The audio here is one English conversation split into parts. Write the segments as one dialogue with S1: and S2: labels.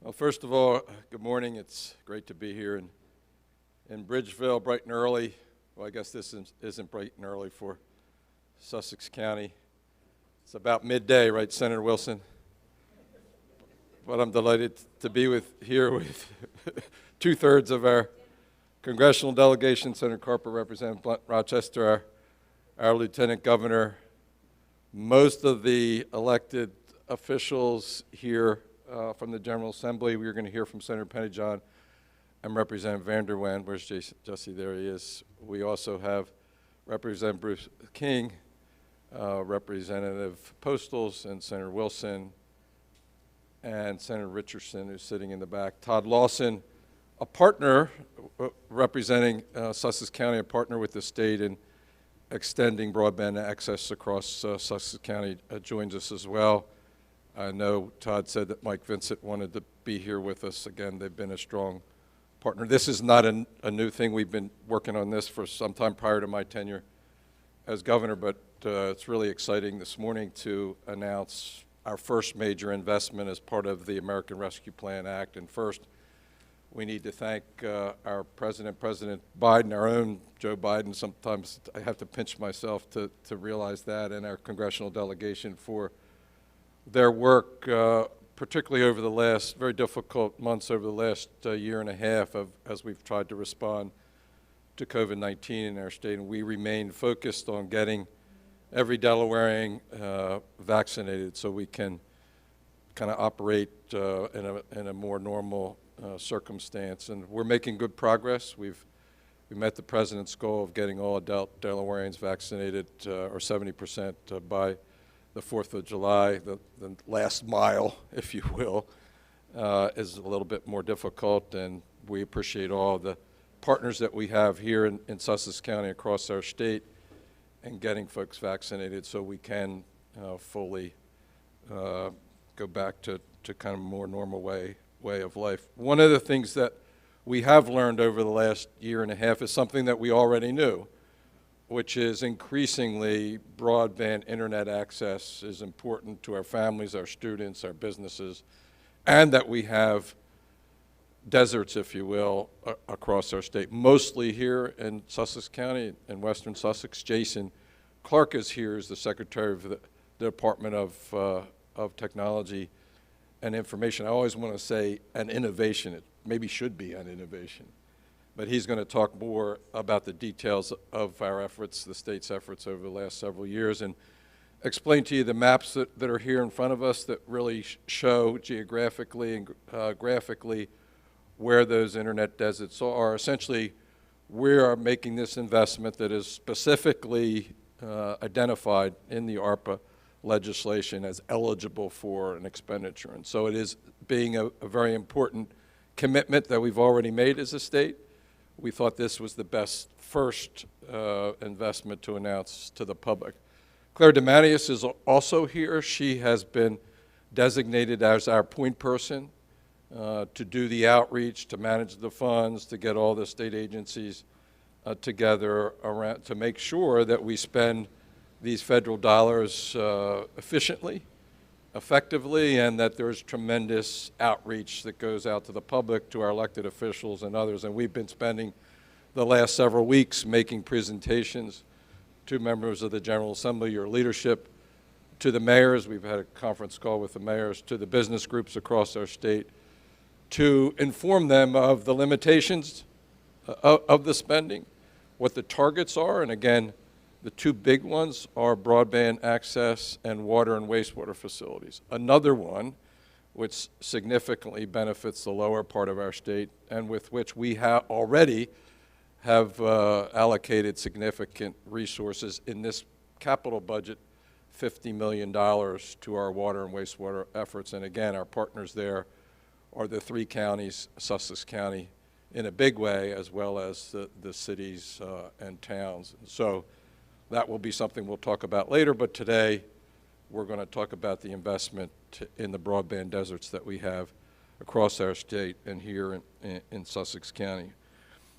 S1: Well, first of all, good morning. It's great to be here in Bridgeville, bright and early. Well, I guess this isn't bright and early for Sussex County. It's about midday, right, Senator Wilson? But I'm delighted to be here with two-thirds of our congressional delegation, Senator Carper, Representative Blunt Rochester, our Lieutenant Governor, most of the elected officials here from the General Assembly. We're going to hear from Senator Pennyjohn and Representative Vander Wan. Where's Jesse? There he is. We also have Representative Bruce King, Representative Postles, and Senator Wilson, and Senator Richardson, who's sitting in the back. Todd Lawson, a partner representing Sussex County, a partner with the state in extending broadband access across Sussex County, joins us as well. I know Todd said that Mike Vincent wanted to be here with us. Again, they've been a strong partner. This is not a new thing. We've been working on this for some time prior to my tenure as governor, but it's really exciting this morning to announce our first major investment as part of the American Rescue Plan Act. And first, we need to thank our President Biden, our own Joe Biden. Sometimes I have to pinch myself to realize that, and our congressional delegation for their work, particularly over the last very difficult months, over the last year and a half as we've tried to respond to COVID-19 in our state. And we remain focused on getting every Delawarean vaccinated so we can kind of operate in a more normal circumstance. And we're making good progress. We met the President's goal of getting all adult Delawareans vaccinated, or 70% by the 4th of July. The last mile, if you will, is a little bit more difficult, and we appreciate all the partners that we have here in Sussex County across our state and getting folks vaccinated so we can fully go back to kind of a more normal way of life. One of the things that we have learned over the last year and a half is something that we already knew, which is increasingly broadband internet access is important to our families, our students, our businesses, and that we have deserts, if you will, across our state, mostly here in Sussex County in western Sussex. Jason Clark is here as the Secretary of the Department of Technology and Information. I always want to say an innovation. It maybe should be an innovation. But he's going to talk more about the details of our efforts, the state's efforts over the last several years, and explain to you the maps that are here in front of us that really show geographically and graphically where those internet deserts are. Essentially, we are making this investment that is specifically identified in the ARPA legislation as eligible for an expenditure. And so it is being a very important commitment that we've already made as a state. We thought this was the best first investment to announce to the public. Claire DeManius is also here. She has been designated as our point person to do the outreach, to manage the funds, to get all the state agencies together around, to make sure that we spend these federal dollars efficiently, effectively, and that there's tremendous outreach that goes out to the public, to our elected officials and others. And we've been spending the last several weeks making presentations to members of the General Assembly, your leadership, to the mayors. We've had a conference call with the mayors, to the business groups across our state, to inform them of the limitations of the spending, what the targets are, and again, the two big ones are broadband access and water and wastewater facilities. Another one, which significantly benefits the lower part of our state and with which we already have allocated significant resources in this capital budget, $50 million to our water and wastewater efforts. And again, our partners there are the three counties, Sussex County in a big way, as well as the cities and towns. So that will be something we'll talk about later, but today we're going to talk about the investment in the broadband deserts that we have across our state and here in Sussex County.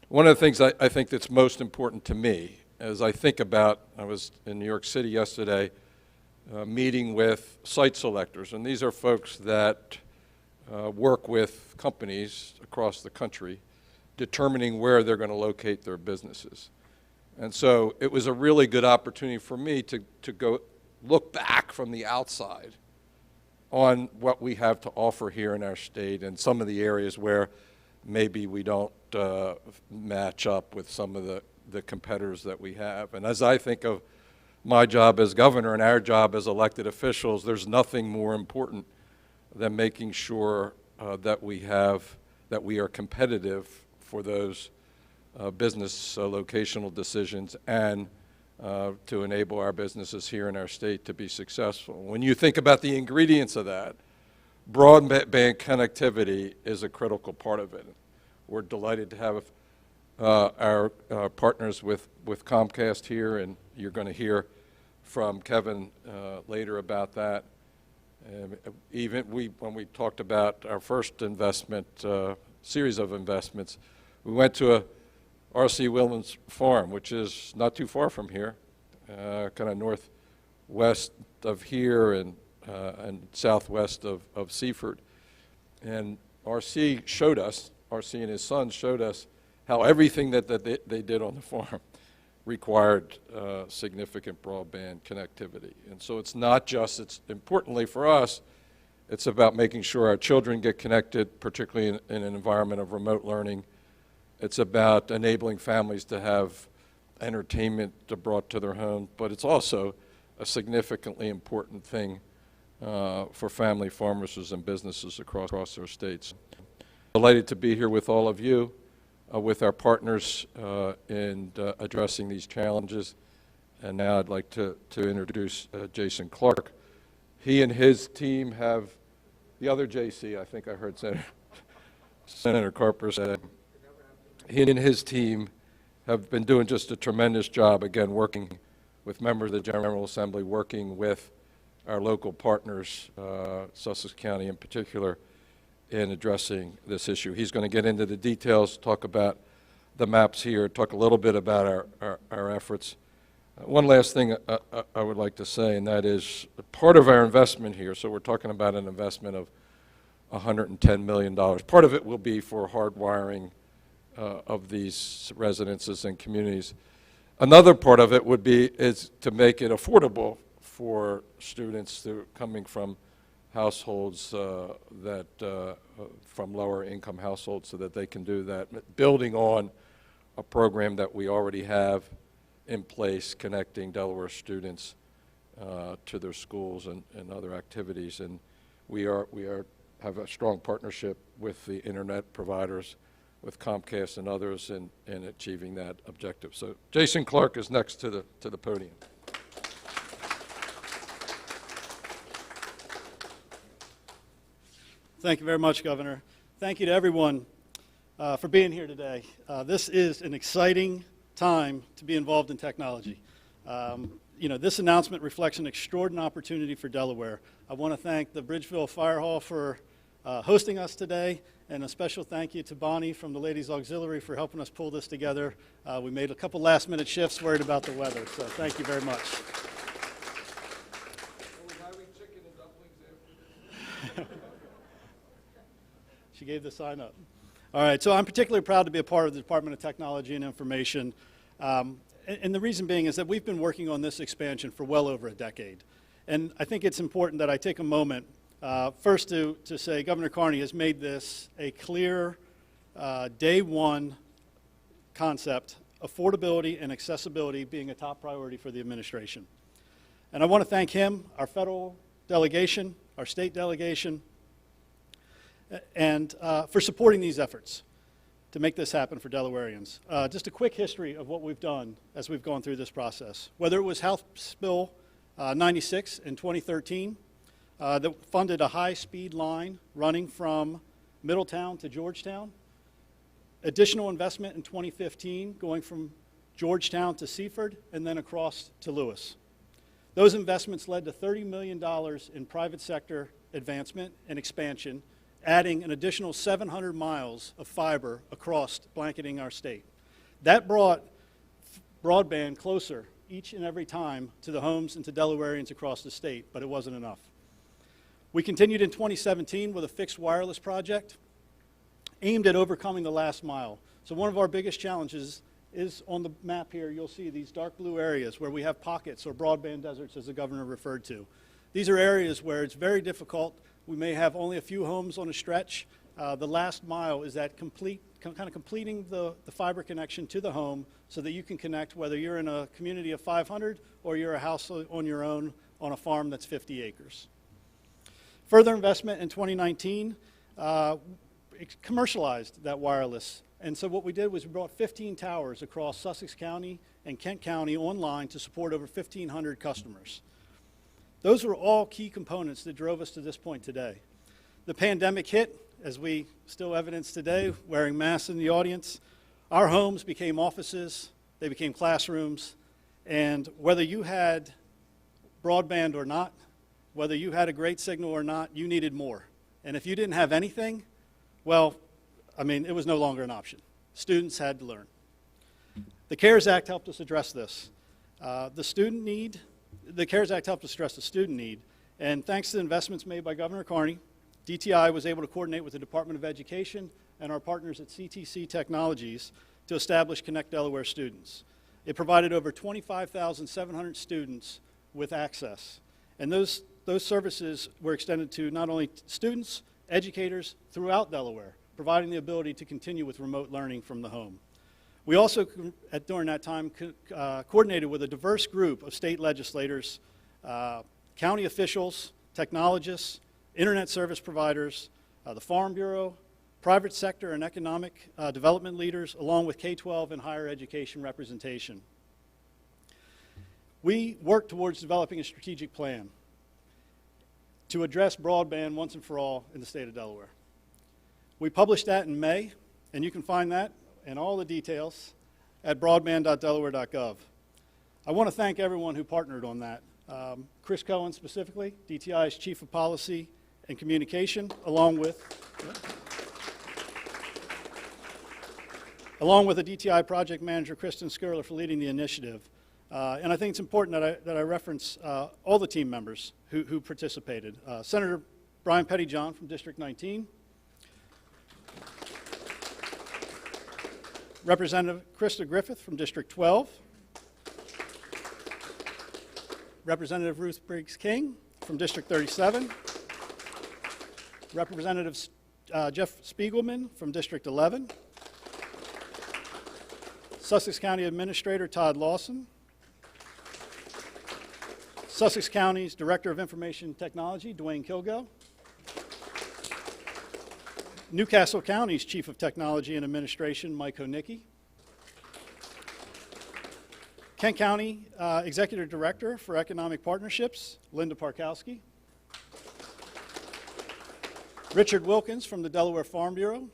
S1: One of the things I think that's most important to me as I think about, I was in New York City yesterday meeting with site selectors, and these are folks that work with companies across the country determining where they're going to locate their businesses. And so it was a really good opportunity for me to go look back from the outside on what we have to offer here in our state and some of the areas where maybe we don't match up with some of the competitors that we have. And as I think of my job as governor and our job as elected officials, there's nothing more important than making sure that we are competitive for those business locational decisions and to enable our businesses here in our state to be successful. When you think about the ingredients of that, broadband connectivity is a critical part of it. We're delighted to have our partners with Comcast here, and you're going to hear from Kevin later about that. Even when we talked about our first investment, series of investments, we went to a R.C. Willman's farm, which is not too far from here, kind of northwest of here and southwest of Seaford. And R.C. and his sons showed us how everything that they did on the farm required significant broadband connectivity. And so it's not just, it's importantly for us, it's about making sure our children get connected, particularly in an environment of remote learning. It's about enabling families to have entertainment brought to their home, but it's also a significantly important thing for family farmers and businesses across our states. Delighted to be here with all of you, with our partners in addressing these challenges. And now I'd like to introduce Jason Clark. He and his team have, the other JC, I think I heard Senator Carper say, he and his team have been doing just a tremendous job, again, working with members of the General Assembly, working with our local partners, Sussex County in particular, in addressing this issue. He's going to get into the details, talk about the maps here, talk a little bit about our efforts. One last thing I would like to say, and that is part of our investment here, so we're talking about an investment of $110 million. Part of it will be for hardwiring of these residences and communities. Another part of it is to make it affordable for students coming from households from lower income households so that they can do that, building on a program that we already have in place connecting Delaware students to their schools and other activities. And we have a strong partnership with the internet providers, with Comcast and others in achieving that objective. So Jason Clark is next to the podium.
S2: Thank you very much, Governor. Thank you to everyone for being here today. This is an exciting time to be involved in technology. This announcement reflects an extraordinary opportunity for Delaware. I want to thank the Bridgeville Fire Hall for hosting us today, and a special thank you to Bonnie from the Ladies Auxiliary for helping us pull this together. We made a couple last-minute shifts worried about the weather, so thank you very much. She gave the sign up. All right, so I'm particularly proud to be a part of the Department of Technology and Information. And the reason being is that we've been working on this expansion for well over a decade. And I think it's important that I take a moment first to say Governor Carney has made this a clear day one concept, affordability and accessibility being a top priority for the administration. And I want to thank him, our federal delegation, our state delegation, and for supporting these efforts to make this happen for Delawareans. Just a quick history of what we've done as we've gone through this process. Whether it was House Bill 96 in 2013 that funded a high-speed line running from Middletown to Georgetown, additional investment in 2015 going from Georgetown to Seaford and then across to Lewis. Those investments led to $30 million in private sector advancement and expansion, adding an additional 700 miles of fiber across blanketing our state. That brought broadband closer each and every time to the homes and to Delawareans across the state, but it wasn't enough. We continued in 2017 with a fixed wireless project aimed at overcoming the last mile. So one of our biggest challenges is on the map here. You'll see these dark blue areas where we have pockets or broadband deserts, as the governor referred to. These are areas where it's very difficult. We may have only a few homes on a stretch. The last mile is that completing the fiber connection to the home so that you can connect whether you're in a community of 500 or you're a house on your own on a farm that's 50 acres. Further investment in 2019 commercialized that wireless. And so what we did was we brought 15 towers across Sussex County and Kent County online to support over 1,500 customers. Those were all key components that drove us to this point today. The pandemic hit, as we still evidence today, wearing masks in the audience. Our homes became offices, they became classrooms, and whether you had broadband or not, whether you had a great signal or not, you needed more. And if you didn't have anything, well, I mean, it was no longer an option. Students had to learn. The CARES Act helped us address this. The CARES Act helped us address the student need, and thanks to the investments made by Governor Carney, DTI was able to coordinate with the Department of Education and our partners at CTC Technologies to establish Connect Delaware Students. It provided over 25,700 students with access, and those services were extended to not only students, educators throughout Delaware, providing the ability to continue with remote learning from the home. We also, during that time, coordinated with a diverse group of state legislators, county officials, technologists, internet service providers, the Farm Bureau, private sector and economic development leaders, along with K-12 and higher education representation. We worked towards developing a strategic plan to address broadband once and for all in the state of Delaware. We published that in May, and you can find that and all the details at broadband.delaware.gov. I want to thank everyone who partnered on that. Chris Cohen specifically, DTI's Chief of Policy and Communication, along with the DTI Project Manager, Kristen Skurler, for leading the initiative. And I think it's important that I reference all the team members who participated. Senator Brian Pettyjohn from District 19, Representative Krista Griffith from District 12, Representative Ruth Briggs King from District 37, Representative Jeff Spiegelman from District 11, Sussex County Administrator Todd Lawson, Sussex County's Director of Information Technology, Dwayne Kilgo, Newcastle County's Chief of Technology and Administration, Mike Honicki, Kent County Executive Director for Economic Partnerships, Linda Parkowski, Richard Wilkins from the Delaware Farm Bureau,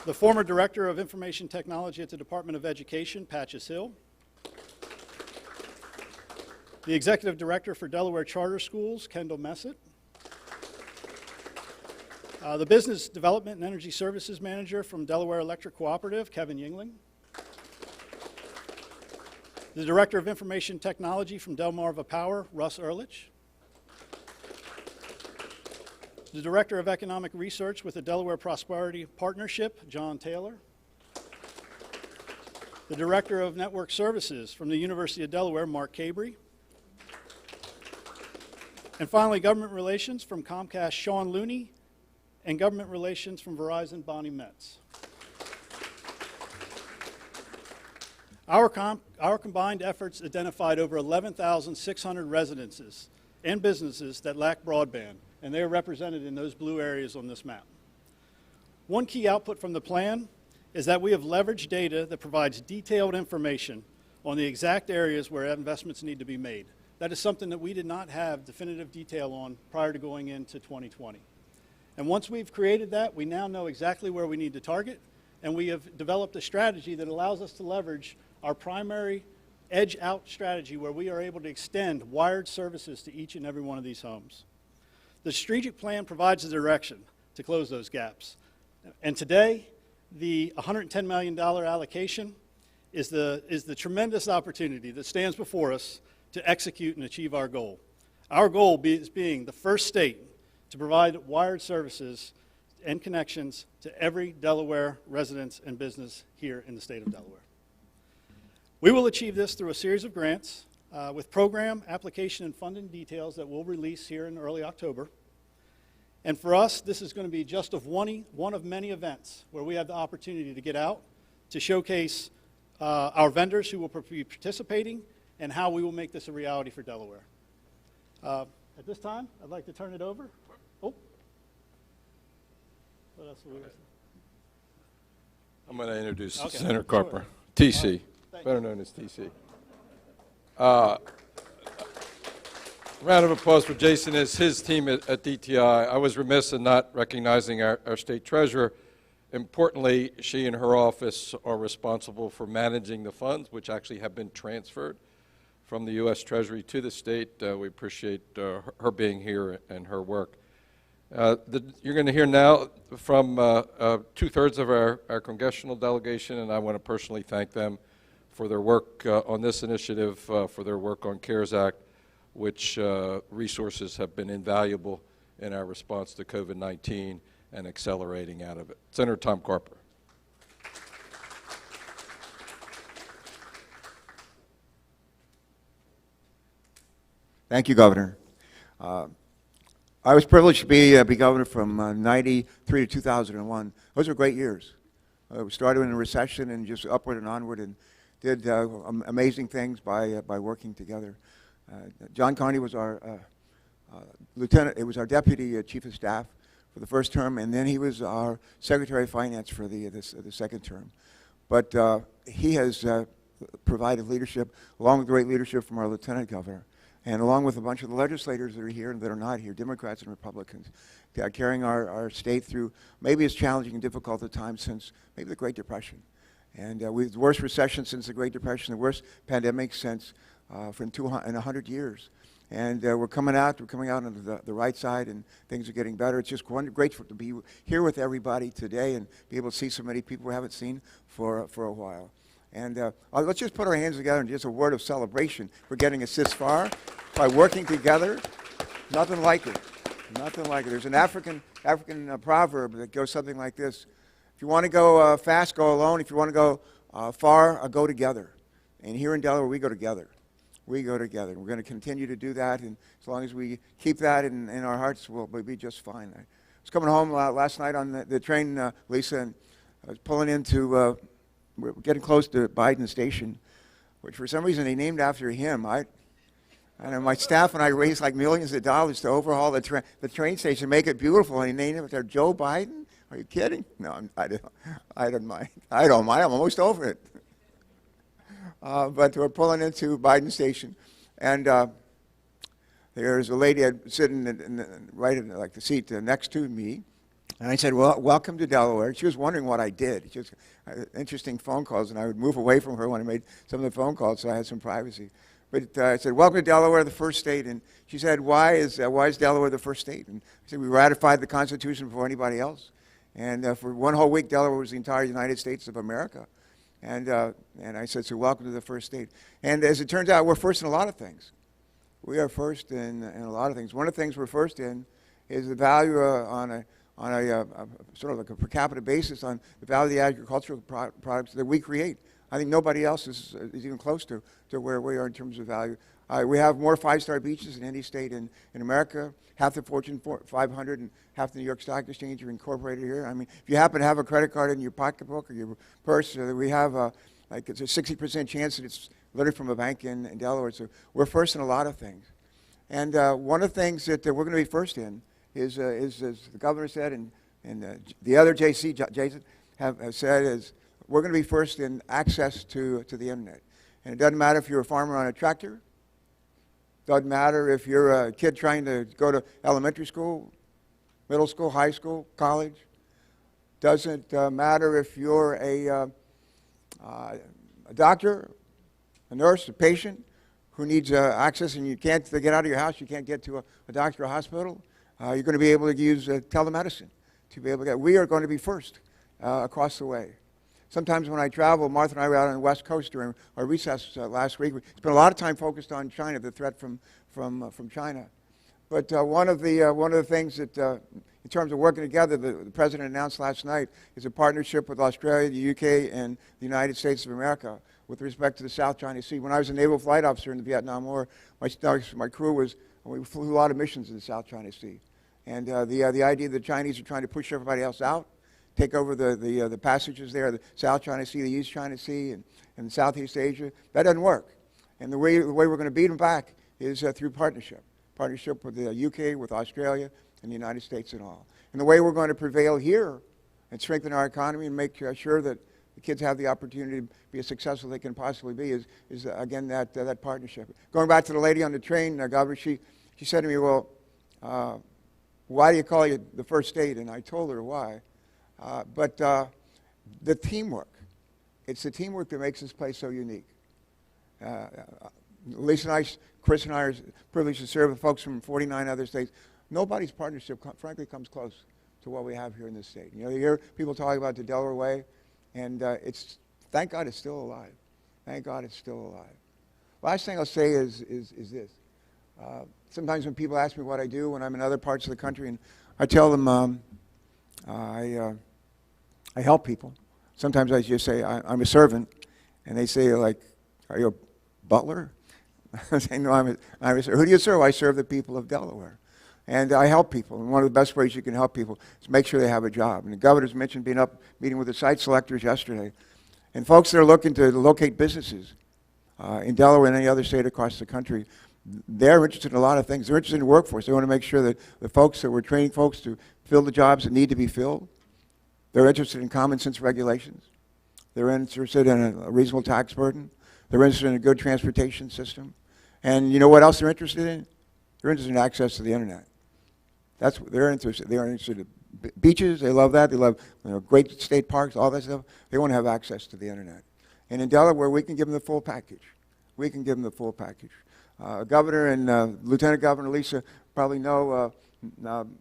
S2: the former Director of Information Technology at the Department of Education, Patches Hill, the Executive Director for Delaware Charter Schools, Kendall Messett, the Business Development and Energy Services Manager from Delaware Electric Cooperative, Kevin Yingling, the Director of Information Technology from Delmarva Power, Russ Ehrlich, the Director of Economic Research with the Delaware Prosperity Partnership, John Taylor, the Director of Network Services from the University of Delaware, Mark Cabry, and finally, Government Relations from Comcast, Sean Looney, and Government Relations from Verizon, Bonnie Metz. Our combined efforts identified over 11,600 residences and businesses that lack broadband, and they are represented in those blue areas on this map. One key output from the plan is that we have leveraged data that provides detailed information on the exact areas where investments need to be made. That is something that we did not have definitive detail on prior to going into 2020. And once we've created that, we now know exactly where we need to target, and we have developed a strategy that allows us to leverage our primary edge-out strategy where we are able to extend wired services to each and every one of these homes. The strategic plan provides the direction to close those gaps. And today, the $110 million allocation is the tremendous opportunity that stands before us to execute and achieve our goal. Our goal is being the first state to provide wired services and connections to every Delaware residence and business here in the state of Delaware. We will achieve this through a series of grants with program, application, and funding details that we'll release here in early October. And for us, this is going to be just one of many events where we have the opportunity to get out to showcase our vendors who will be participating and how we will make this a reality for Delaware. At this time, I'd like to turn it over. Oh. What else will we
S1: I'm going to introduce
S2: Okay.
S1: Senator
S2: Sure.
S1: Carper, TC,
S2: Thank
S1: better known as TC. Round of applause for Jason and his team at DTI. I was remiss in not recognizing our state treasurer. Importantly, she and her office are responsible for managing the funds, which actually have been transferred from the U.S. Treasury to the state. We appreciate her being here and her work. You're going to hear now from two-thirds of our congressional delegation, and I want to personally thank them for their work on this initiative, for their work on CARES Act, which resources have been invaluable in our response to COVID-19 and accelerating out of it. Senator Tom Carper.
S3: Thank you, Governor. I was privileged to be governor from 93 to 2001. Those were great years. We started in a recession and just upward and onward and did amazing things by working together. John Carney was our lieutenant. It was our deputy chief of staff for the first term, and then he was our secretary of finance for the second term. But he has provided leadership, along with great leadership from our lieutenant governor, and along with a bunch of the legislators that are here and that are not here, Democrats and Republicans, carrying our state through maybe as challenging and difficult a time since maybe the Great Depression. And we've the worst recession since the Great Depression, the worst pandemic since in 100 years. And we're coming out on the right side, and things are getting better. It's just great to be here with everybody today and be able to see so many people we haven't seen for a while. And let's just put our hands together and just a word of celebration for getting us this far by working together. Nothing like it. Nothing like it. There's an African proverb that goes something like this: if you want to go fast, go alone. If you want to go far, go together. And here in Delaware, we go together. We go together. We're going to continue to do that, and as long as we keep that in our hearts, we'll be just fine. I was coming home last night on the train, Lisa, and I was pulling into, we're getting close to Biden Station, which for some reason they named after him. I know my staff and I raised like millions of dollars to overhaul the train station, make it beautiful, and they named it after Joe Biden? Are you kidding? No, I don't mind. I don't mind. I'm almost over it. But we're pulling into Biden Station, and there's a lady sitting right in the seat next to me, and I said, "Well, welcome to Delaware." She was wondering what I did. She was interesting phone calls, and I would move away from her when I made some of the phone calls, so I had some privacy. But I said, "Welcome to Delaware, the first state." And she said, "Why is Delaware the first state?" And I said, "We ratified the Constitution before anybody else, and for one whole week, Delaware was the entire United States of America." And I said, "So welcome to the first state." And as it turns out, we're first in a lot of things. We are first in a lot of things. One of the things we're first in is the value on a sort of like a per capita basis on the value of the agricultural products that we create. I think nobody else is even close to where we are in terms of value. We have more five-star beaches than any state in America. Half the Fortune 500 and half the New York Stock Exchange are incorporated here. I mean, if you happen to have a credit card in your pocketbook or your purse, we have like it's a 60% chance that it's literally from a bank in Delaware. So we're first in a lot of things. And one of the things that we're going to be first in is as the governor said, and the other Jason have said, is we're going to be first in access to the internet. And it doesn't matter if you're a farmer on a tractor. Doesn't matter if you're a kid trying to go to elementary school, middle school, high school, college. Doesn't matter if you're a doctor, nurse, a patient who needs access and you can't get out of your house, you can't get to a doctor or hospital, you're going to be able to use telemedicine to be able to get. We are going to be first across the way. Sometimes when I travel, Martha and I were out on the West Coast during our recess last week. We spent a lot of time focused on China, the threat from China. But one of the things that, in terms of working together, the President announced last night is a partnership with Australia, the UK, and the United States of America with respect to the South China Sea. When I was a naval flight officer in the Vietnam War, my crew we flew a lot of missions in the South China Sea. And the idea that the Chinese are trying to push everybody else out, take over the passages there, the South China Sea, the East China Sea, and Southeast Asia, that doesn't work. And the way we're going to beat them back is through partnership with the UK, with Australia, and the United States and all. And the way we're going to prevail here and strengthen our economy and make sure that the kids have the opportunity to be as successful as they can possibly be is again, that partnership. Going back to the lady on the train, Governor, she said to me, well, why do you call you the first state? And I told her why. But the teamwork, it's the teamwork that makes this place so unique. Lisa and I, Chris and I are privileged to serve with folks from 49 other states. Nobody's partnership, frankly, comes close to what we have here in this state. You know, you hear people talk about the Delaware Way, and thank God it's still alive. Thank God it's still alive. Last thing I'll say is this. Sometimes when people ask me what I do when I'm in other parts of the country, and I tell them I help people. Sometimes I just say I'm a servant, and they say, like, are you a butler? I say, no, I'm a servant. Who do you serve? I serve the people of Delaware. And I help people. And one of the best ways you can help people is make sure they have a job. And the governor's mentioned being up meeting with the site selectors yesterday. And folks that are looking to locate businesses in Delaware and any other state across the country, they're interested in a lot of things. They're interested in the workforce. They want to make sure that the folks that we're training folks to fill the jobs that need to be filled. They're interested in common sense regulations. They're interested in a reasonable tax burden. They're interested in a good transportation system. And you know what else they're interested in? They're interested in access to the internet. That's what they're interested. They are interested in beaches. They love that. They love great state parks, all that stuff. They want to have access to the internet. And in Delaware, we can give them the full package. We can give them the full package. Governor and Lieutenant Governor Lisa probably know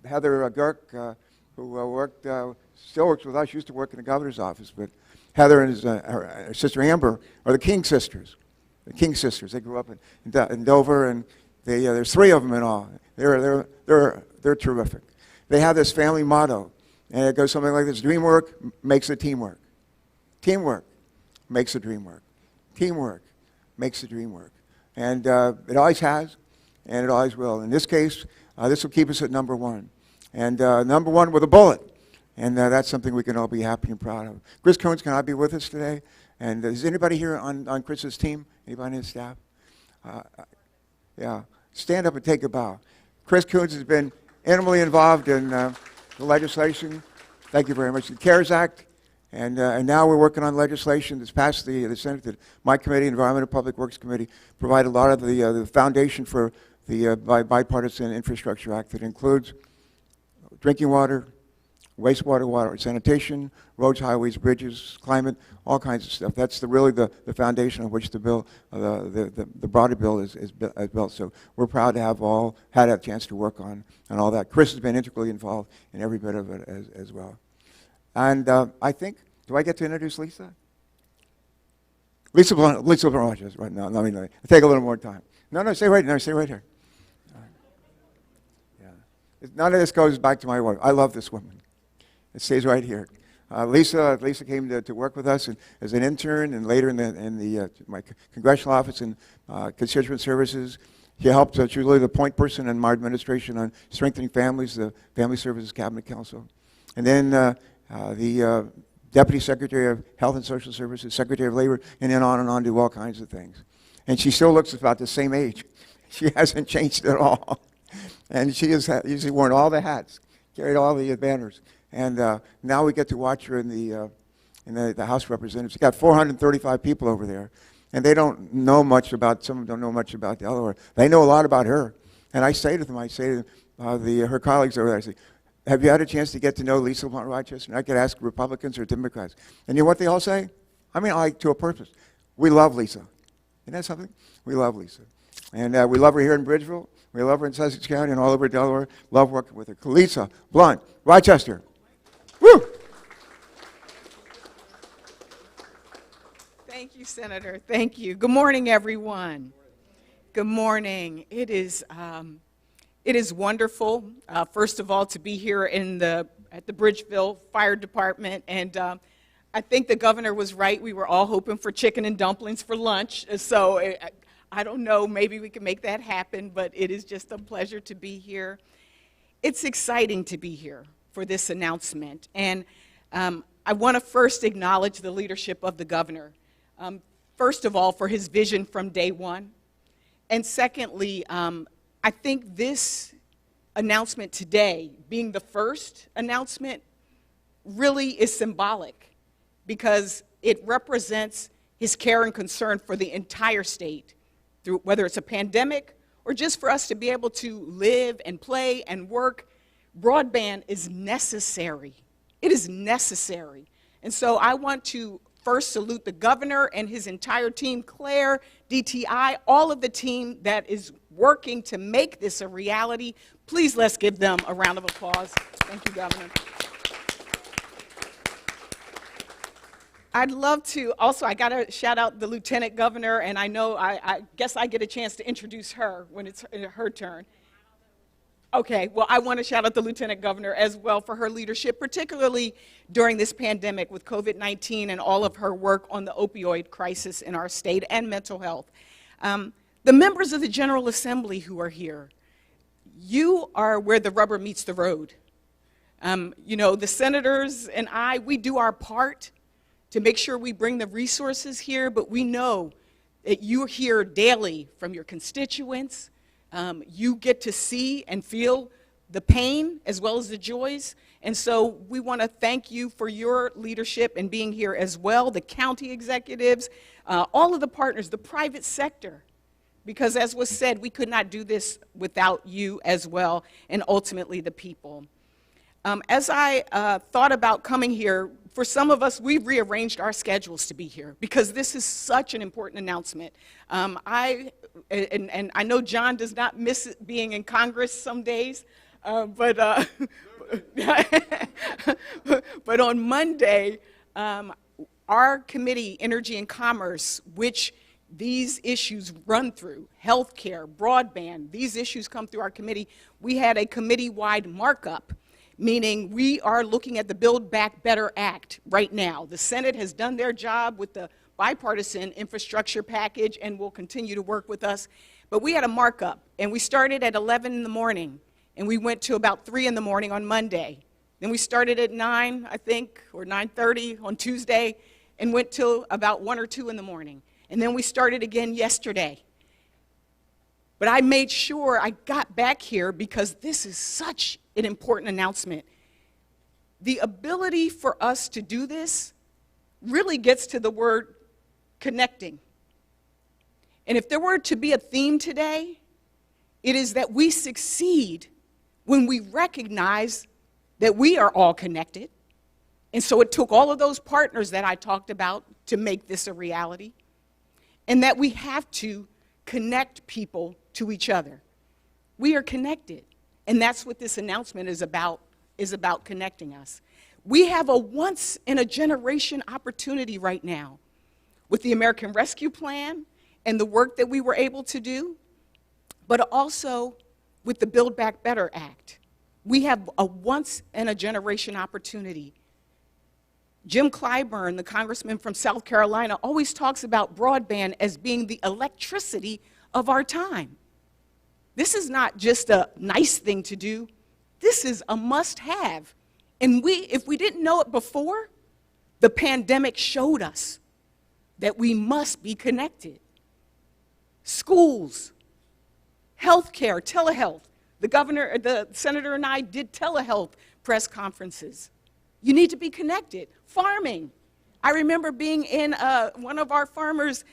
S3: Heather Girk, who still works with us, used to work in the governor's office, but Heather and her sister Amber are the King sisters. The King sisters. They grew up in Dover, and there's three of them in all. They're terrific. They have this family motto, and it goes something like this: dream work makes the team work. Teamwork makes the dream work. Teamwork makes the dream work. And it always has, and it always will. In this case, this will keep us at number one. And number one with a bullet. And that's something we can all be happy and proud of. Chris Coons cannot be with us today. And is anybody here on Chris's team? Anybody on his staff? Yeah. Stand up and take a bow. Chris Coons has been intimately involved in the legislation. Thank you very much. The CARES Act. And now we're working on legislation that's passed the Senate that my committee, Environment and Public Works Committee, provide a lot of the foundation for the Bipartisan Infrastructure Act that includes drinking water, wastewater, water, sanitation, roads, highways, bridges, climate, all kinds of stuff. That's really the foundation on which the bill, the broader bill is built. So we're proud to have had a chance to work on all that. Chris has been integrally involved in every bit of it as well. And I think, do I get to introduce Lisa? Lisa Blanche, right now. Let me take a little more time. No, stay right here. Yeah. None of this goes back to my wife. I love this woman. It stays right here. Lisa came to work with us as an intern, and later in my congressional office and constituent services. She helped. She was really the point person in my administration on strengthening families, the Family Services Cabinet Council, and then the Deputy Secretary of Health and Social Services, Secretary of Labor, and then on, do all kinds of things. And she still looks about the same age. She hasn't changed at all. And she has usually worn all the hats, carried all the banners. And now we get to watch her in the House of Representatives. She's got 435 people over there. And they don't know much about, some of them don't know much about Delaware. They know a lot about her. And I say to them, her colleagues over there, I say, have you had a chance to get to know Lisa Blunt Rochester? And I could ask Republicans or Democrats. And you know what they all say? I mean, to a purpose. We love Lisa. Isn't that something? We love Lisa. And we love her here in Bridgeville. We love her in Sussex County and all over Delaware. Love working with her. Lisa Blunt, Rochester. Woo!
S4: Thank you, Senator. Thank you. Good morning, everyone. Good morning. It is wonderful, first of all, to be here at the Bridgeville Fire Department. And I think the governor was right. We were all hoping for chicken and dumplings for lunch. So I don't know, maybe we can make that happen, but it is just a pleasure to be here. It's exciting to be here for this announcement. And I want to first acknowledge the leadership of the governor. First of all, for his vision from day one. And secondly, I think this announcement today, being the first announcement, really is symbolic because it represents his care and concern for the entire state, through whether it's a pandemic or just for us to be able to live and play and work. Broadband is necessary. It is necessary. And so I want to first salute the governor and his entire team, Claire, DTI, all of the team that is working to make this a reality. Please let's give them a round of applause. Thank you, Governor. I'd love to, also, I got to shout out the Lieutenant Governor, and I know, I guess I get a chance to introduce her when it's her turn. Okay, well, I want to shout out the Lieutenant Governor as well for her leadership, particularly during this pandemic with COVID-19 and all of her work on the opioid crisis in our state and mental health. The members of the General Assembly who are here, you are where the rubber meets the road. You know, the senators and I, we do our part to make sure we bring the resources here, but we know that you hear daily from your constituents. You get to see and feel the pain as well as the joys. And so we want to thank you for your leadership and being here as well, the county executives, all of the partners, the private sector. Because as was said, we could not do this without you as well, and ultimately the people. As I thought about coming here, for some of us, we've rearranged our schedules to be here because this is such an important announcement. I know John does not miss being in Congress some days, but on Monday, our committee, Energy and Commerce, which these issues run through, healthcare, broadband, these issues come through our committee. We had a committee-wide markup, meaning we are looking at the Build Back Better Act right now. The Senate has done their job with the bipartisan infrastructure package and will continue to work with us. But we had a markup, and we started at 11 in the morning, and we went to about 3 in the morning on Monday. Then we started at 9, I think, or 9:30 on Tuesday, and went till about 1 or 2 in the morning. And then we started again yesterday. But I made sure I got back here because this is such an important announcement. The ability for us to do this really gets to the word connecting. And if there were to be a theme today, it is that we succeed when we recognize that we are all connected. And so it took all of those partners that I talked about to make this a reality. And that we have to connect people to each other. We are connected. And that's what this announcement is about connecting us. We have a once-in-a-generation opportunity right now with the American Rescue Plan and the work that we were able to do, but also with the Build Back Better Act. We have a once-in-a-generation opportunity. Jim Clyburn, the congressman from South Carolina, always talks about broadband as being the electricity of our time. This is not just a nice thing to do. This is a must-have. And if we didn't know it before, the pandemic showed us that we must be connected. Schools, healthcare, telehealth. The senator and I did telehealth press conferences. You need to be connected. Farming. I remember being in one of our farmers'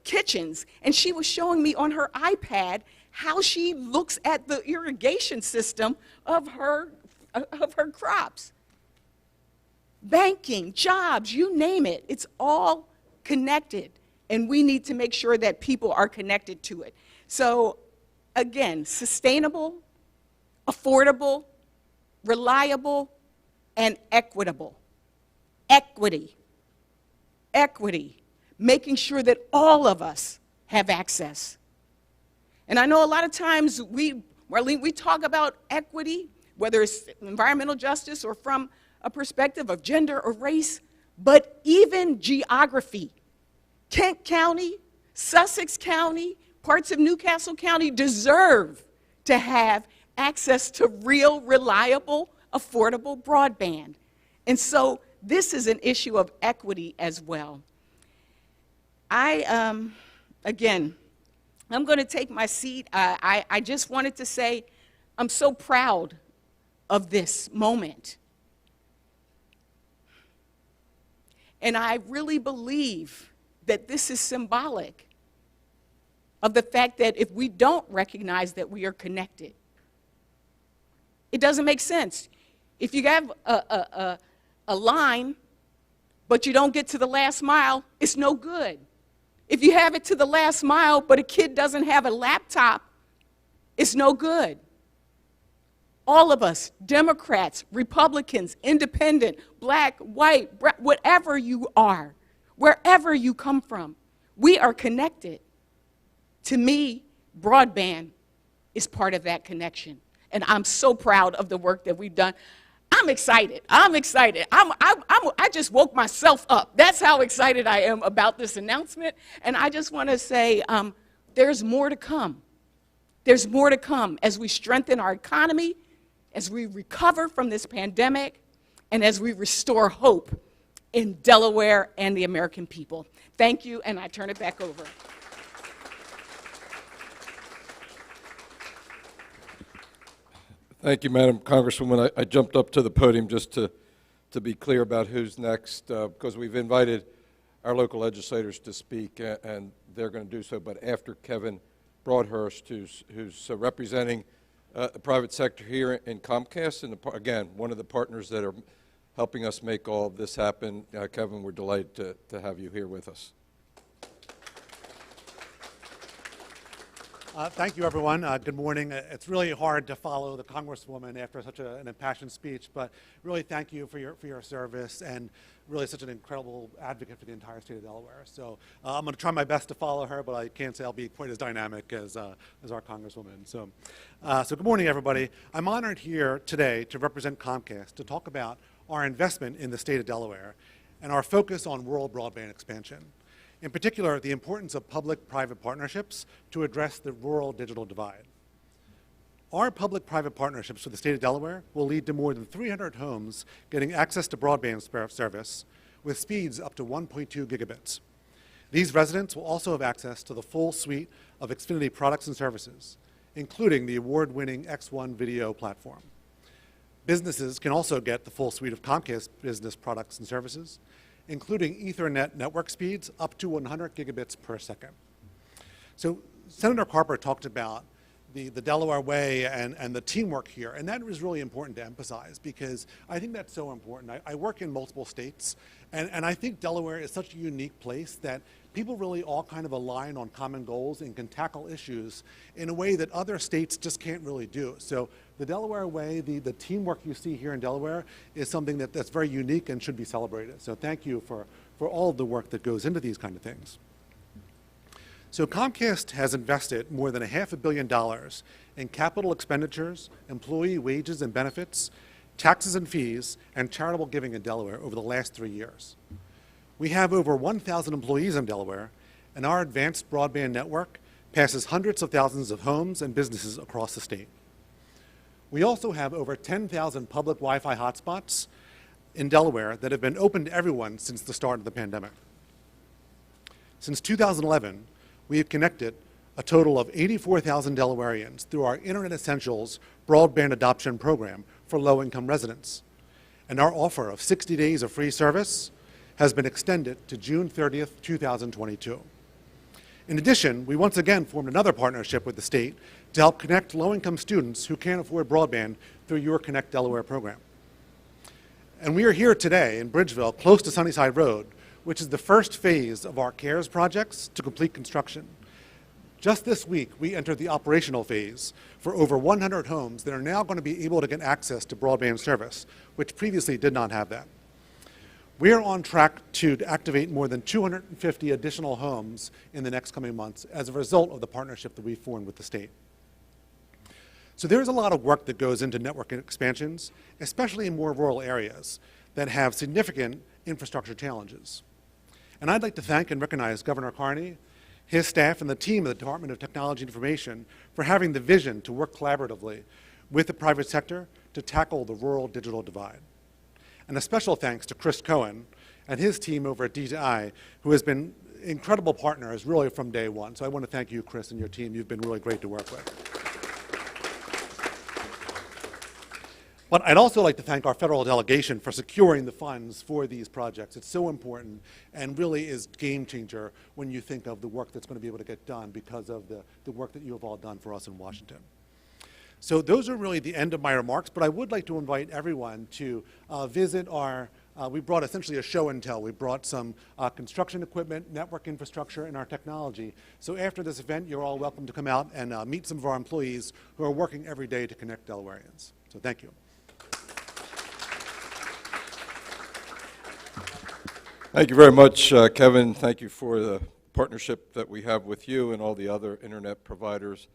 S4: kitchens, and she was showing me on her iPad how she looks at the irrigation system of her crops. Banking, jobs, you name it, it's all connected. and we need to make sure that people are connected to it. So again, sustainable, affordable, reliable, and equitable. Equity. Equity. Making sure that all of us have access. And I know a lot of times we talk about equity, whether it's environmental justice or from a perspective of gender or race, but even geography. Kent County, Sussex County, parts of Newcastle County deserve to have access to real, reliable, affordable broadband. And so this is an issue of equity as well. Again, I'm going to take my seat. I just wanted to say I'm so proud of this moment. And I really believe that this is symbolic of the fact that if we don't recognize that we are connected, it doesn't make sense. If you have a line, but you don't get to the last mile, it's no good. If you have it to the last mile, but a kid doesn't have a laptop, it's no good. All of us, Democrats, Republicans, independent, black, white, whatever you are, wherever you come from, we are connected. To me, broadband is part of that connection. And I'm so proud of the work that we've done. I'm excited. I'm excited. I just woke myself up. That's how excited I am about this announcement. And I just want to say there's more to come. There's more to come as we strengthen our economy, as we recover from this pandemic, and as we restore hope in Delaware and the American people. Thank you, and I turn it back over.
S1: Thank you, Madam Congresswoman. I jumped up to the podium just to be clear about who's next, because we've invited our local legislators to speak, and they're going to do so, but after Kevin Broadhurst, who's representing the private sector here in Comcast, and again, one of the partners that are helping us make all of this happen. Kevin, we're delighted to have you here with us.
S5: Thank you, everyone. Good morning. It's really hard to follow the Congresswoman after such an impassioned speech, but really thank you for your service and really such an incredible advocate for the entire state of Delaware. So I'm going to try my best to follow her, but I can't say I'll be quite as dynamic as our Congresswoman. So good morning, everybody. I'm honored here today to represent Comcast to talk about our investment in the state of Delaware and our focus on rural broadband expansion. In particular, the importance of public-private partnerships to address the rural digital divide. Our public-private partnerships for the state of Delaware will lead to more than 300 homes getting access to broadband service with speeds up to 1.2 gigabits. These residents will also have access to the full suite of Xfinity products and services, including the award-winning X1 video platform. Businesses can also get the full suite of Comcast business products and services, including Ethernet network speeds up to 100 gigabits per second. So Senator Carper talked about the Delaware way and the teamwork here, and that is really important to emphasize because I think that's so important. I work in multiple states, and I think Delaware is such a unique place that people really all kind of align on common goals and can tackle issues in a way that other states just can't really do. So the Delaware way, the teamwork you see here in Delaware is something that's very unique and should be celebrated. So thank you for all of the work that goes into these kind of things. So Comcast has invested more than $500 million in capital expenditures, employee wages and benefits, taxes and fees, and charitable giving in Delaware over the last 3 years. We have over 1,000 employees in Delaware, and our advanced broadband network passes hundreds of thousands of homes and businesses across the state. We also have over 10,000 public Wi-Fi hotspots in Delaware that have been open to everyone since the start of the pandemic. Since 2011, we have connected a total of 84,000 Delawareans through our Internet Essentials broadband adoption program for low-income residents. And our offer of 60 days of free service has been extended to June 30th, 2022. In addition, we once again formed another partnership with the state to help connect low-income students who can't afford broadband through Your Connect Delaware program. And we are here today in Bridgeville, close to Sunnyside Road, which is the first phase of our CARES projects to complete construction. Just this week, we entered the operational phase for over 100 homes that are now going to be able to get access to broadband service, which previously did not have that. We are on track to activate more than 250 additional homes in the next coming months as a result of the partnership that we've formed with the state. So there's a lot of work that goes into network expansions, especially in more rural areas that have significant infrastructure challenges. And I'd like to thank and recognize Governor Carney, his staff, and the team of the Department of Technology and Information for having the vision to work collaboratively with the private sector to tackle the rural digital divide. And a special thanks to Chris Cohen and his team over at D2I, who has been incredible partners really from day one. So I want to thank you, Chris, and your team. You've been really great to work with. But I'd also like to thank our federal delegation for securing the funds for these projects. It's so important and really is game changer when you think of the work that's going to be able to get done because of the work that you have all done for us in Washington. So those are really the end of my remarks, but I would like to invite everyone to visit our, we brought essentially a show and tell. We brought some construction equipment, network infrastructure, and our technology. So after this event, you're all welcome to come out and meet some of our employees who are working every day to connect Delawareans. So thank you.
S1: Thank you very much, Kevin. Thank you for the partnership that we have with you and all the other internet providers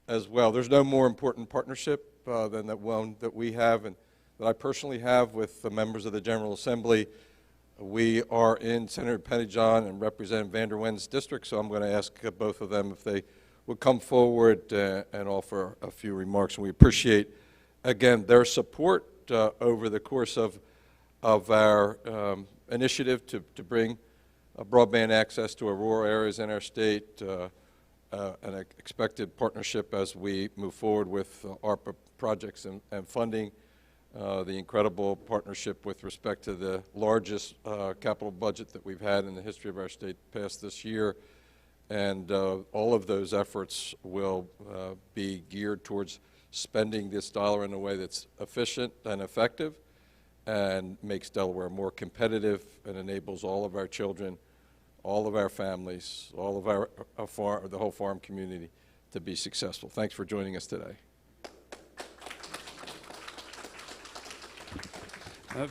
S1: as well. There's no more important partnership than that one that we have and that I personally have with the members of the General Assembly. We are in Senator Pettyjohn and Representative Vander Wen's district, so I'm going to ask both of them if they would come forward and offer a few remarks. And we appreciate, again, their support over the course of our initiative to bring broadband access to our rural areas in our state, an expected partnership as we move forward with ARPA projects and funding, the incredible partnership with respect to the largest capital budget that we've had in the history of our state passed this year, and all of those efforts will be geared towards spending this dollar in a way that's efficient and effective and makes Delaware more competitive and enables all of our children, all of our families, all of our the whole farm community to be successful. Thanks for joining us today.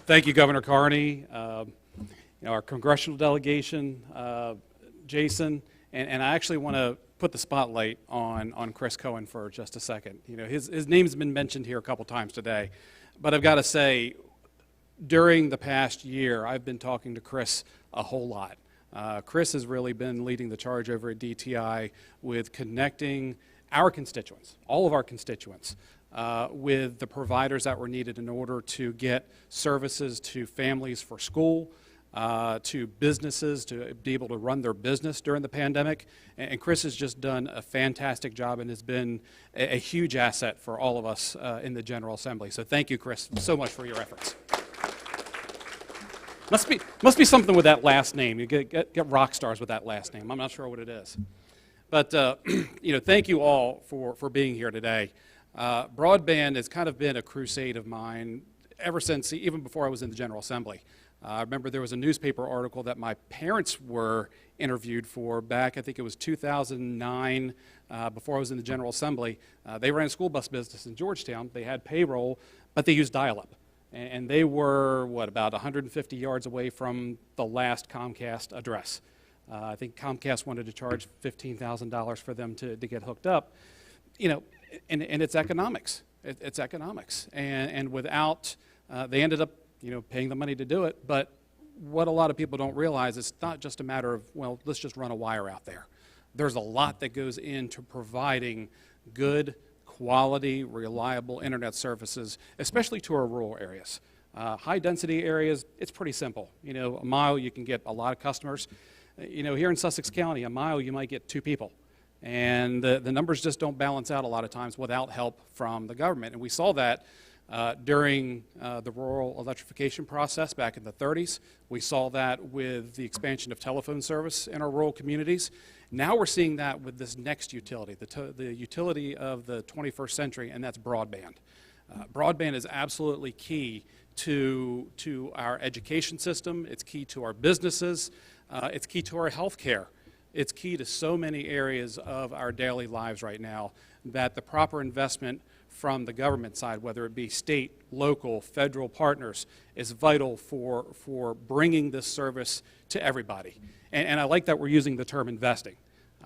S6: Thank you, Governor Carney, our congressional delegation, Jason, and I actually want to put the spotlight on Chris Cohen for just a second. You know, his name's been mentioned here a couple times today, but I've got to say, during the past year, I've been talking to Chris a whole lot. Chris has really been leading the charge over at DTI with connecting our constituents, all of our constituents, with the providers that were needed in order to get services to families for school, to businesses to be able to run their business during the pandemic. And Chris has just done a fantastic job and has been a huge asset for all of us in the General Assembly. So thank you, Chris, so much for your efforts. Must be something with that last name. You get rock stars with that last name. I'm not sure what it is. But thank you all for being here today. Broadband has kind of been a crusade of mine ever since, even before I was in the General Assembly. I remember there was a newspaper article that my parents were interviewed for back, I think it was 2009, before I was in the General Assembly. They ran a school bus business in Georgetown. They had payroll, but they used dial-up. And they were, about 150 yards away from the last Comcast address. I think Comcast wanted to charge $15,000 for them to get hooked up. And it's economics. It's economics. And without, they ended up, paying the money to do it. But what a lot of people don't realize is it's not just a matter of, well, let's just run a wire out there. There's a lot that goes into providing good, quality, reliable internet services, especially to our rural areas. High-density areas, it's pretty simple. A mile you can get a lot of customers. Here in Sussex County, a mile you might get 2 people. And the numbers just don't balance out a lot of times without help from the government. And we saw that during the rural electrification process back in the 30s. We saw that with the expansion of telephone service in our rural communities. Now we're seeing that with this next utility, the utility of the 21st century, and that's broadband. Broadband is absolutely key to our education system. It's key to our businesses. It's key to our health care. It's key to so many areas of our daily lives right now that the proper investment from the government side, whether it be state, local, federal partners, is vital for bringing this service to everybody. And I like that we're using the term investing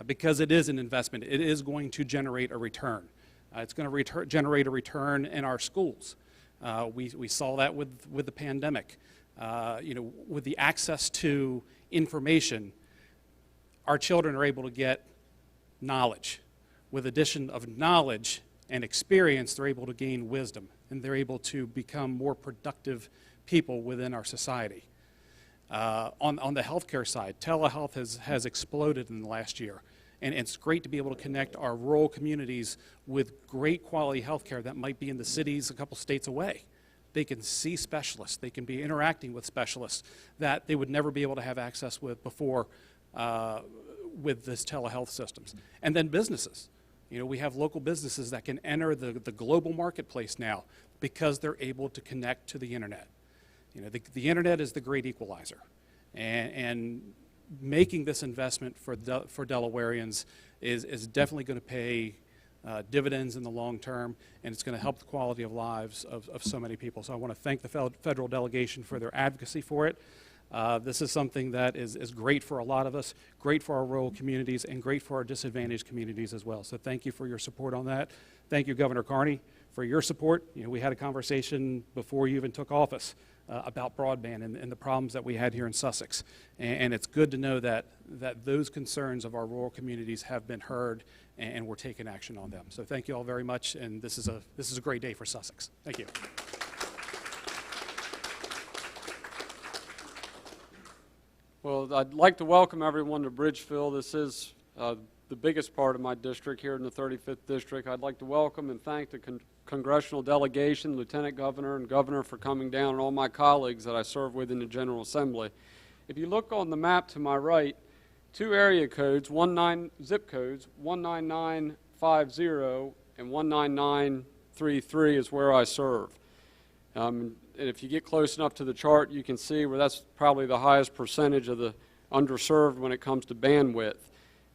S6: because it is an investment. It is going to generate a return. It's going to generate a return in our schools. We saw that with the pandemic. With the access to information, our children are able to get knowledge. With addition of knowledge and experience, they're able to gain wisdom, and they're able to become more productive people within our society. On the healthcare side, telehealth has exploded in the last year, and it's great to be able to connect our rural communities with great quality healthcare that might be in the cities a couple states away. They can see specialists, they can be interacting with specialists that they would never be able to have access with before with this telehealth systems. And then businesses. We have local businesses that can enter the global marketplace now because they're able to connect to the internet. The internet is the great equalizer. And making this investment for Delawareans is definitely going to pay dividends in the long term, and it's going to help the quality of lives of so many people. So I want to thank the federal delegation for their advocacy for it. This is something that is great for a lot of us, great for our rural communities, and great for our disadvantaged communities as well. So thank you for your support on that. Thank you, Governor Carney, for your support. We had a conversation before you even took office about broadband and the problems that we had here in Sussex. And it's good to know that those concerns of our rural communities have been heard and we're taking action on them. So thank you all very much, and this is a great day for Sussex. Thank you.
S7: Well, I'd like to welcome everyone to Bridgeville. This is the biggest part of my district here in the 35th District. I'd like to welcome and thank the Congressional delegation, Lieutenant Governor and Governor for coming down, and all my colleagues that I serve with in the General Assembly. If you look on the map to my right, two area codes, zip codes, 19950 and 19933 is where I serve. And if you get close enough to the chart, you can see where that's probably the highest percentage of the underserved when it comes to bandwidth.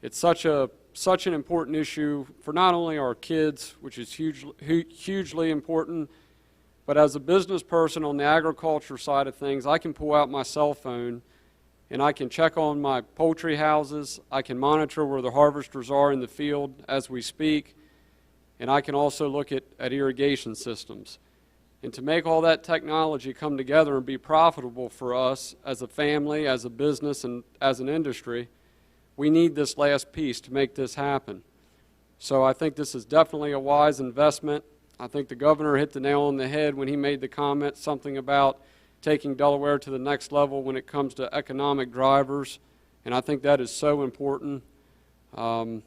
S7: It's such an important issue for not only our kids, which is hugely important, but as a business person on the agriculture side of things, I can pull out my cell phone and I can check on my poultry houses, I can monitor where the harvesters are in the field as we speak, and I can also look at irrigation systems. And to make all that technology come together and be profitable for us as a family, as a business, and as an industry, we need this last piece to make this happen. So I think this is definitely a wise investment. I think the governor hit the nail on the head when he made the comment, something about taking Delaware to the next level when it comes to economic drivers, and I think that is so important. And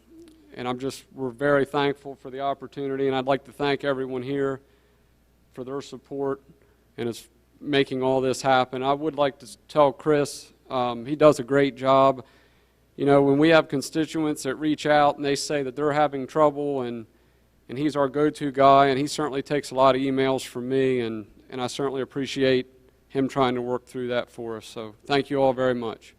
S7: we're very thankful for the opportunity, and I'd like to thank everyone here for their support and it's making all this happen. I would like to tell Chris, he does a great job. When we have constituents that reach out and they say that they're having trouble, and he's our go-to guy, and he certainly takes a lot of emails from me, and I certainly appreciate him trying to work through that for us. So thank you all very much.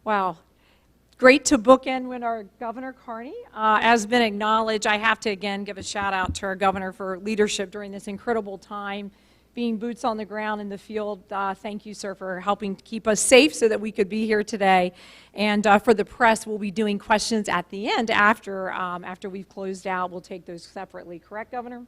S8: Wow. Great to bookend when our Governor Carney has been acknowledged. I have to again give a shout out to our governor for leadership during this incredible time, being boots on the ground in the field. Thank you, sir, for helping to keep us safe so that we could be here today. And for the press, we'll be doing questions at the end after we've closed out. We'll take those separately. Correct, Governor?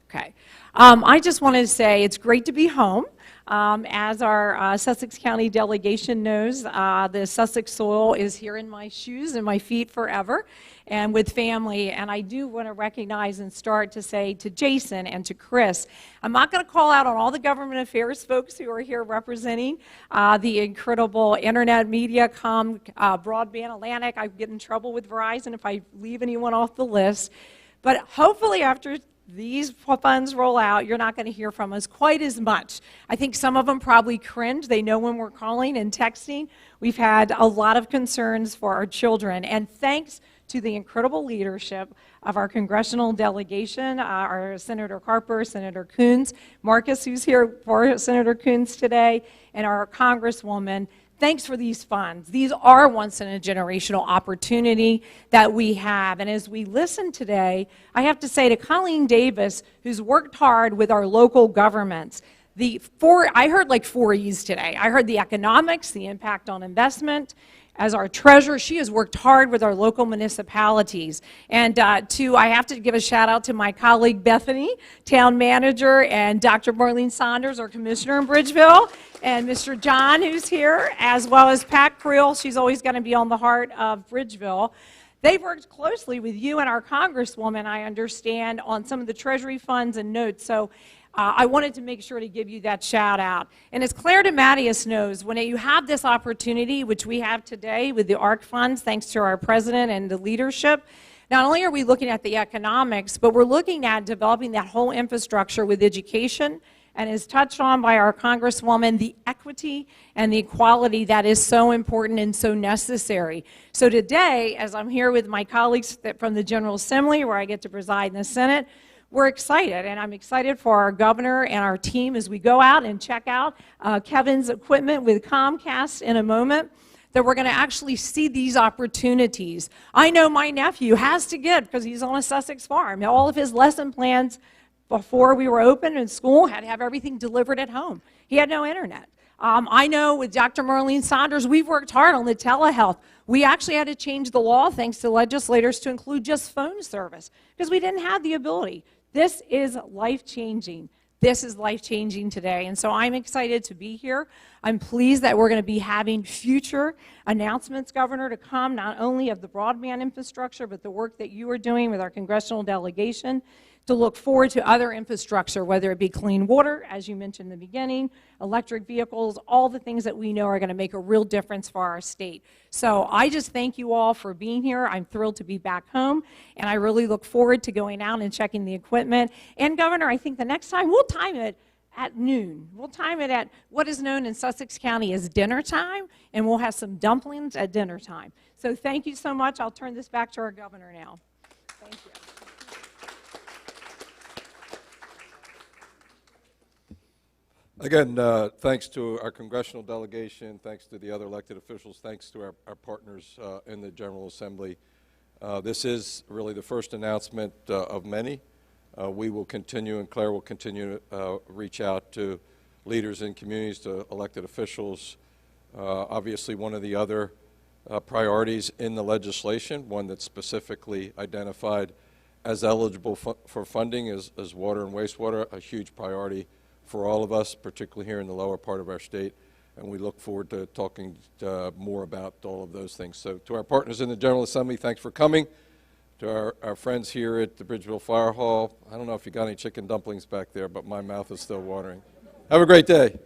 S8: Okay. I just wanted to say it's great to be home. As our Sussex County delegation knows, the Sussex soil is here in my shoes and my feet forever, and with family. And I do want to recognize and start to say to Jason and to Chris, I'm not going to call out on all the government affairs folks who are here representing the incredible internet media, Broadband, Atlantic. I get in trouble with Verizon if I leave anyone off the list. But hopefully after these funds roll out, you're not going to hear from us quite as much. I think some of them probably cringe. They know when we're calling and texting. We've had a lot of concerns for our children, and thanks to the incredible leadership of our congressional delegation, our Senator Carper, Senator Coons, Marcus, who's here for Senator Coons today, and our Congresswoman. Thanks for these funds. These are once-in-a-generational opportunity that we have. And as we listen today, I have to say to Colleen Davis, who's worked hard with our local governments, I heard like 4 E's today. I heard the economics, the impact on investment. As our treasurer, she has worked hard with our local municipalities. And I have to give a shout out to my colleague Bethany, town manager, and Dr. Marlene Saunders, our commissioner in Bridgeville, and Mr. John, who's here, as well as Pat Creel. She's always going to be on the heart of Bridgeville. They've worked closely with you and our Congresswoman, I understand, on some of the Treasury funds and notes. So I wanted to make sure to give you that shout out. And as Claire DeMattias knows, when you have this opportunity, which we have today with the ARC funds, thanks to our president and the leadership, not only are we looking at the economics, but we're looking at developing that whole infrastructure with education, and as touched on by our Congresswoman, the equity and the equality that is so important and so necessary. So today, as I'm here with my colleagues from the General Assembly, where I get to preside in the Senate, we're excited, and I'm excited for our governor and our team as we go out and check out Kevin's equipment with Comcast in a moment, that we're going to actually see these opportunities. I know my nephew has to get, because he's on a Sussex farm, all of his lesson plans before we were open in school had to have everything delivered at home. He had no internet. I know with Dr. Marlene Saunders, we've worked hard on the telehealth. We actually had to change the law, thanks to legislators, to include just phone service, because we didn't have the ability. This is life-changing. This is life-changing today, and so I'm excited to be here. I'm pleased that we're going to be having future announcements, Governor, to come, not only of the broadband infrastructure, but the work that you are doing with our congressional delegation, to look forward to other infrastructure, whether it be clean water, as you mentioned in the beginning, electric vehicles, all the things that we know are going to make a real difference for our state. So I just thank you all for being here. I'm thrilled to be back home, and I really look forward to going out and checking the equipment. And Governor, I think the next time we'll time it at noon. We'll time it at what is known in Sussex County as dinner time, and we'll have some dumplings at dinner time. So thank you so much. I'll turn this back to our governor now. Thank you.
S1: Again, thanks to our congressional delegation, thanks to the other elected officials, thanks to our partners in the General Assembly. This is really the first announcement of many. We will continue, and Claire will continue to reach out to leaders in communities, to elected officials. Obviously, one of the other priorities in the legislation, one that's specifically identified as eligible for funding, is water and wastewater, a huge priority for all of us, particularly here in the lower part of our state, and we look forward to talking more about all of those things. So to our partners in the General Assembly, thanks for coming. To our friends here at the Bridgeville Fire Hall, I don't know if you got any chicken dumplings back there, but my mouth is still watering. Have a great day.